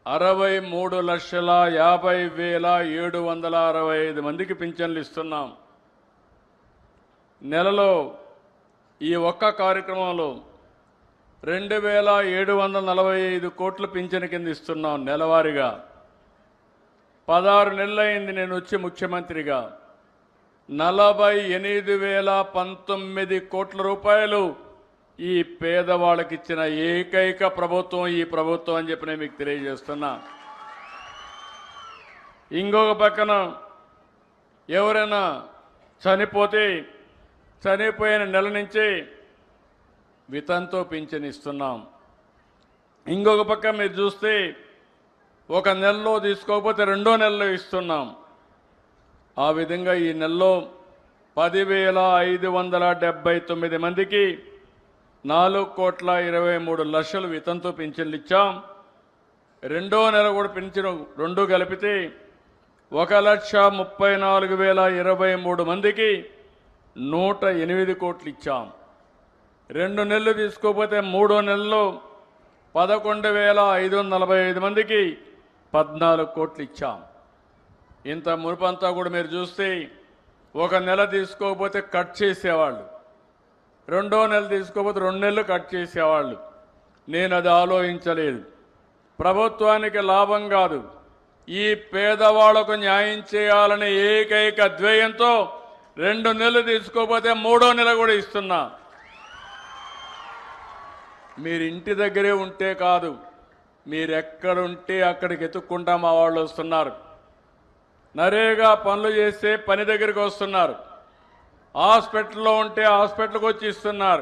63,50,765 మందికి పింఛన్లు ఇస్తున్నాం. నెలలో ఈ ఒక్క కార్యక్రమంలో 2,745 కోట్ల పింఛన్ కింద ఇస్తున్నాం నెలవారీగా. 16 నెలలైంది నేను వచ్చి ముఖ్యమంత్రిగా. 48,019 కోట్ల రూపాయలు ఈ పేదవాళ్ళకి ఇచ్చిన ఏకైక ప్రభుత్వం ఈ ప్రభుత్వం అని చెప్పి నేను మీకు తెలియజేస్తున్నా. ఇంకొక పక్కన ఎవరైనా చనిపోతే చనిపోయిన నెల నుంచి వితంతో పింఛన్ ఇస్తున్నాం. ఇంకొక పక్క మీరు చూస్తే ఒక నెలలో తీసుకోకపోతే రెండో నెలలో ఇస్తున్నాం. ఆ విధంగా ఈ నెలలో 10,579 మందికి 4,23,00,000 వితంతో పింఛన్లు ఇచ్చాం. రెండో నెల కూడా పింఛను రెండు కలిపితే 1,34,023 మందికి 108 కోట్లు ఇచ్చాం. 2 నెలలు తీసుకోకపోతే మూడో నెలలో 11,545 మందికి 14 కోట్లు ఇచ్చాం. ఇంత మునుపంతా కూడా మీరు చూస్తే ఒక నెల తీసుకోకపోతే కట్ చేసేవాళ్ళు, రెండో నెల తీసుకోకపోతే 2 నెలలు కట్ చేసేవాళ్ళు. నేను అది ఆలోచించలేదు. ప్రభుత్వానికి లాభం కాదు, ఈ పేదవాళ్లకు న్యాయం చేయాలనే ఏకైక ధ్యేయంతో 2 నెలలు తీసుకోకపోతే మూడో నెల కూడా ఇస్తున్నా. మీరు ఇంటి దగ్గరే ఉంటే కాదు, మీరెక్కడుంటే అక్కడికి ఎత్తుక్కుంటా మా వాళ్ళు వస్తున్నారు. నరేగా పనులు చేస్తే పని దగ్గరికి వస్తున్నారు. హాస్పిటల్లో ఉంటే హాస్పిటల్కి వచ్చి ఇస్తున్నారు.